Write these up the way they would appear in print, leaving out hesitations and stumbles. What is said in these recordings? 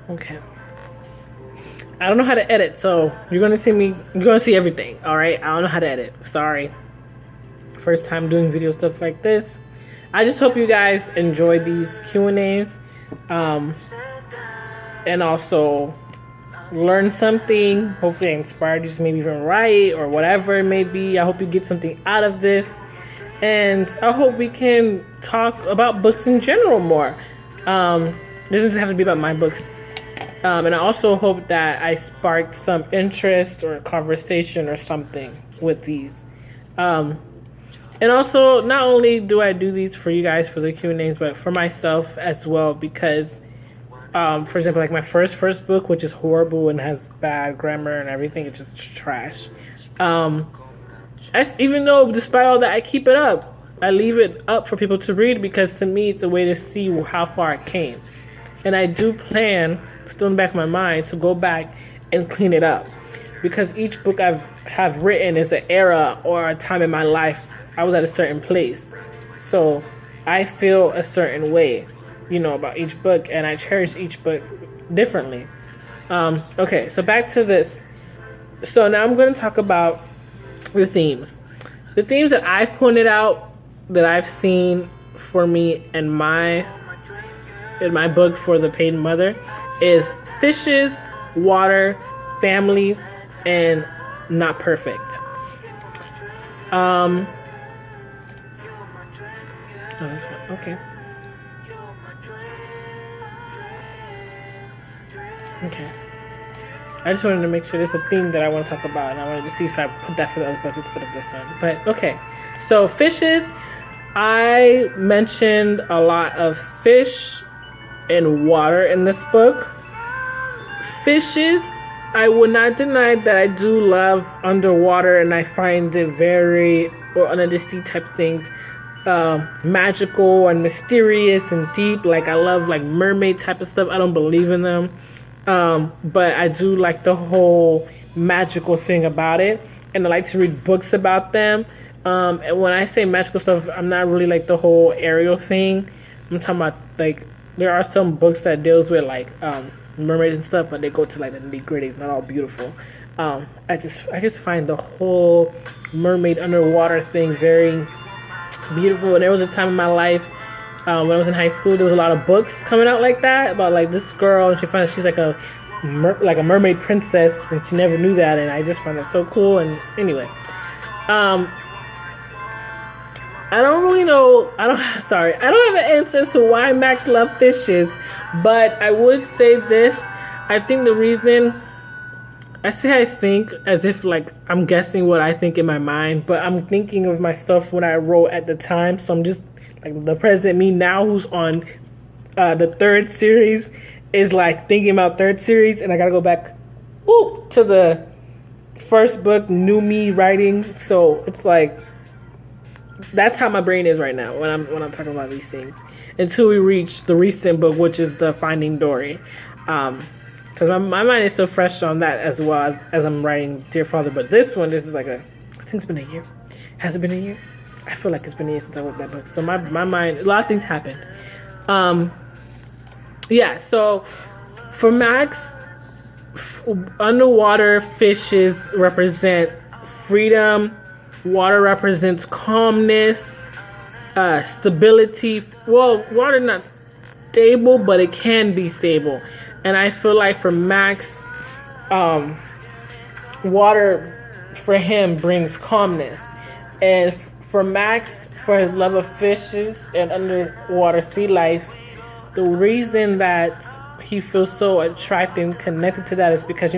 Okay. I don't know how to edit, so you're gonna see everything. All right. I don't know how to edit. Sorry. First time doing video stuff like this. I just hope you guys enjoy these Q&As, and also learn something. Hopefully, I inspired you to maybe even write or whatever it may be. I hope you get something out of this, and I hope we can talk about books in general more. It doesn't have to be about my books. And I also hope that I sparked some interest or conversation or something with these. And also, not only do I do these for you guys for the Q&As, but for myself as well, because, for example, like my first book, which is horrible and has bad grammar and everything, it's just trash. Even though, despite all that, I keep it up. I leave it up for people to read because to me, it's a way to see how far I came. And I do plan, still in the back of my mind, to go back and clean it up, because each book have written is an era or a time in my life I was at a certain place. So I feel a certain way, about each book, and I cherish each book differently. Okay, so back to this. So now I'm going to talk about the themes. The themes that I've pointed out that I've seen for me in my book for the Paid Mother is fishes, water, family, and not perfect. Okay. Okay. I just wanted to make sure there's a theme that I want to talk about, and I wanted to see if I put that for the other book instead of this one. But okay. So fishes, I mentioned a lot of fish and water in this book. Fishes, I would not deny that I do love underwater, and I find it very, or under the sea type things, magical and mysterious and deep. Like I love like mermaid type of stuff. I don't believe in them, but I do like the whole magical thing about it, and I like to read books about them. And when I say magical stuff, I'm not really like the whole Ariel thing. I'm talking about like there are some books that deals with like mermaids and stuff, but they go to like the nitty-gritty. It's not all beautiful. I just find the whole mermaid underwater thing very beautiful. And there was a time in my life when I was in high school, there was a lot of books coming out like that about like this girl, and she finds she's like a mermaid princess, and she never knew that, and I just find that so cool. And anyway, I don't really know. I don't have an answer as to why Max loved fishes, but I would say this. I think the reason I think as if like I'm guessing what I think in my mind, but I'm thinking of myself when I wrote at the time. So I'm just like the present me now, who's on the third series, is like thinking about third series, and I gotta go back to the first book, new me writing. So it's like that's how my brain is right now when I'm talking about these things, until we reach the recent book, which is the Finding Dory. Because my mind is still fresh on that as well as I'm writing Dear Father. But this is like I think it's been a year. Has it been a year? I feel like it's been a year since I wrote that book. So my mind, a lot of things happened. Yeah, so for Max, underwater fishes represent freedom. Water represents calmness, stability. Well, water not stable, but it can be stable. And I feel like for Max, water for him brings calmness. And for Max, for his love of fishes and underwater sea life, the reason that he feels so attracted and connected to that is because,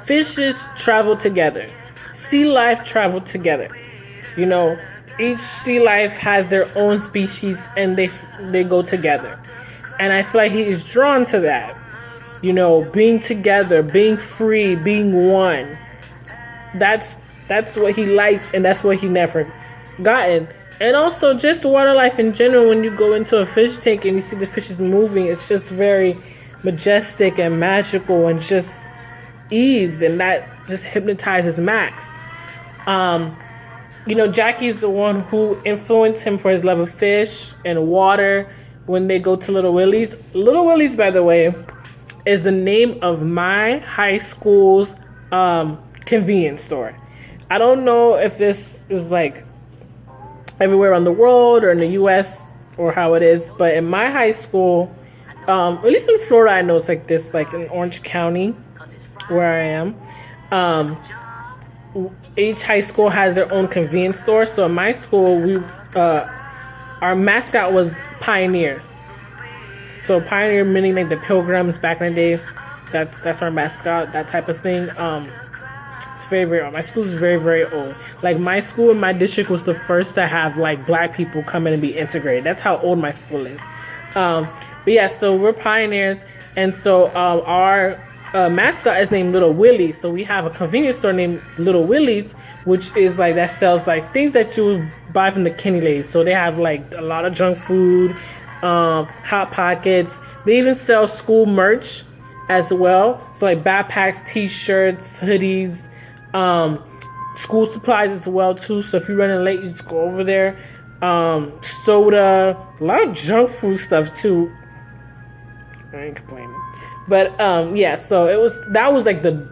fishes travel together. Sea life travel together. Each sea life has their own species, and they go together. And I feel like he is drawn to that. Being together, being free, being one. That's what he likes, and that's what he never gotten. And also just water life in general. When you go into a fish tank and you see the fishes moving, it's just very majestic and magical and just ease, and that just hypnotizes Max. Jackie's the one who influenced him for his love of fish and water when they go to Little Willie's. Little Willie's, by the way, is the name of my high school's convenience store. I don't know if this is like everywhere around the world or in the U.S. or how it is, but in my high school, at least in Florida, I know it's like this, like in Orange County, where I am. Each high school has their own convenience store. So in my school, our mascot was Pioneer. So Pioneer meaning like the Pilgrims back in the day. That's our mascot, that type of thing. It's very, very old. My school is very, very old. Like my school in my district was the first to have like black people come in and be integrated. That's how old my school is. But yeah, so we're Pioneers, and so our mascot is named Little Willie. So we have a convenience store named Little Willie's, which is like that sells like things that you would buy from the Kenny Lays. So they have like a lot of junk food, Hot Pockets. They even sell school merch as well. So like backpacks, t-shirts, hoodies, school supplies as well too. So if you're running late, you just go over there. Soda, a lot of junk food stuff too. I ain't complaining. But yeah, so that was like the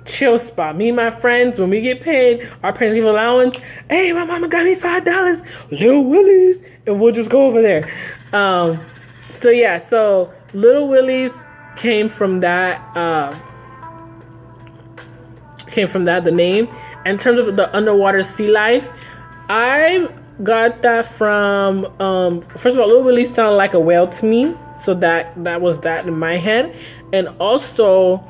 chill spot. Me and my friends, when we get paid, our parents give allowance. Hey, my mama got me $5, Little Willie's, and we'll just go over there. So yeah, so Little Willie's came from that. The name. In terms of the underwater sea life, I got that from first of all, Little Willie sounded like a whale to me, so that was that in my head. And also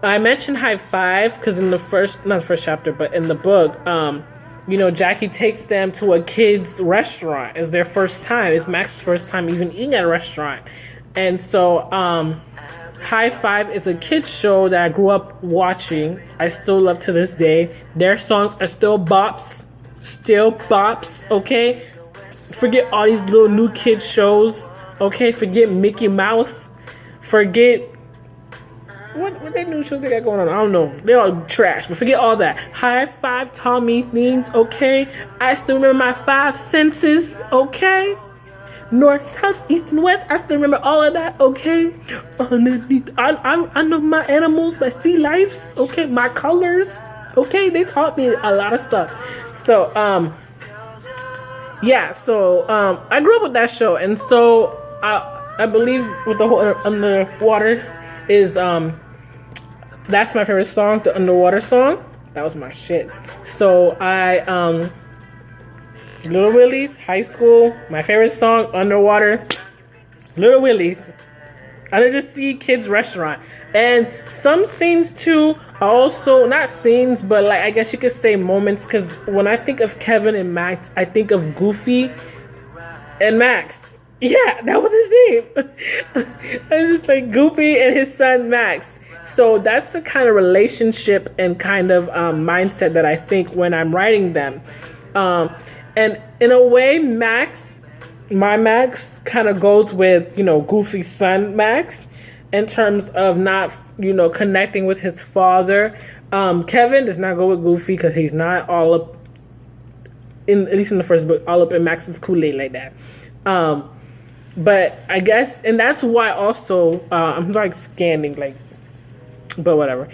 I mentioned high five because in not the first chapter, but in the book, Jackie takes them to a kid's restaurant. It's their first time. It's Max's first time even eating at a restaurant. And so High Five is a kids show that I grew up watching. I still love to this day. Their songs are still bops. Okay? Forget all these little new kids shows. Okay? Forget Mickey Mouse. Forget what that new shows they got going on. I don't know. They're all trash. But forget all that. High Five taught me things. Okay? I still remember my 5 senses. Okay? North, south, east, and west. I still remember all of that, okay? I know my animals, my sea lives, okay? My colors, okay? They taught me a lot of stuff. So, I grew up with that show. And so, I believe with the whole underwater is, that's my favorite song, the underwater song. That was my shit. So, Little Willie's, high school, my favorite song, Underwater, Little Willie's, Under the Sea Kids Restaurant. And some scenes too are also, not scenes, but like I guess you could say moments, because when I think of Kevin and Max, I think of Goofy and Max. Yeah, that was his name. It's just like Goofy and his son Max. So that's the kind of relationship and kind of mindset that I think when I'm writing them. And in a way, my Max kind of goes with, Goofy's son, Max, in terms of not, connecting with his father. Kevin does not go with Goofy because he's not all up, at least in the first book, all up in Max's Kool-Aid like that. But I guess, and that's why also, I'm like scanning, but whatever.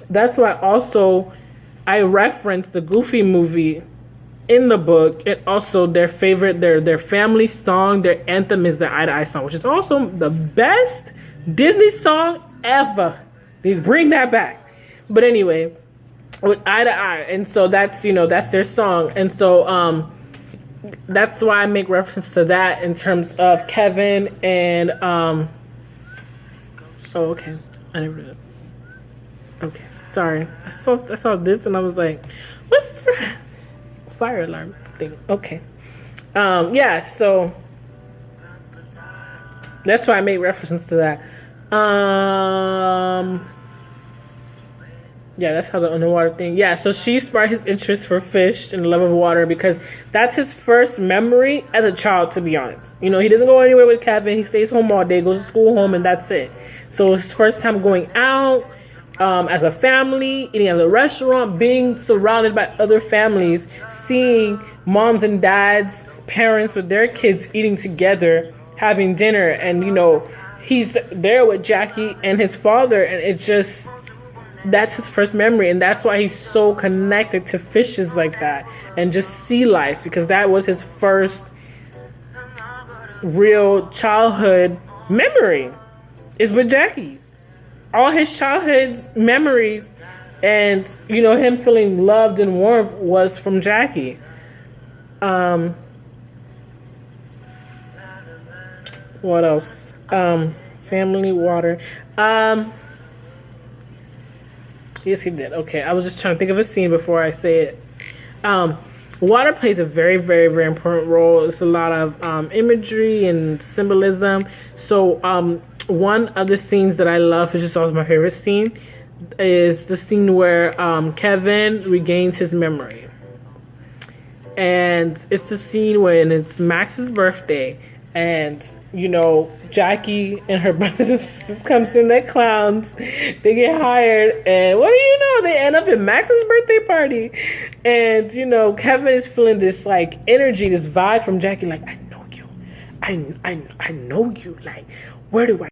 That's why also I referenced the Goofy movie in the book, and also their favorite, their family song, their anthem is the Eye to Eye song, which is also the best Disney song ever. They bring that back. But anyway, with Eye to Eye, and so that's that's their song, and so that's why I make reference to that in terms of Kevin and oh okay, I never did. Okay, sorry, I saw this and I was like, what's that? Fire alarm thing. Okay. So that's why I made reference to that. That's how the underwater thing. Yeah, so she sparked his interest for fish and the love of water because that's his first memory as a child, to be honest. He doesn't go anywhere with Kevin. He stays home all day, goes to school home, and that's it. So it's his first time going out as a family, eating at a restaurant, being surrounded by other families, seeing moms and dads, parents with their kids eating together, having dinner, and he's there with Jackie and his father, and it just, that's his first memory, and that's why he's so connected to fishes like that and just sea life, because that was his first real childhood memory, is with Jackie. All his childhood memories and, you know, him feeling loved and warm was from Jackie. What else? Family water. Yes, he did. Okay, I was just trying to think of a scene before I say it. Water plays a very, very, very important role. It's a lot of imagery and symbolism. So one of the scenes that I love, which is always my favorite scene, is the scene where Kevin regains his memory. And it's the scene when it's Max's birthday, and, you know, Jackie and her brothers and sisters comes in, they're clowns. They get hired, and what do you know? They end up at Max's birthday party. And, you know, Kevin is feeling this, like, energy, this vibe from Jackie, like, I know you. I know you. Like, where do I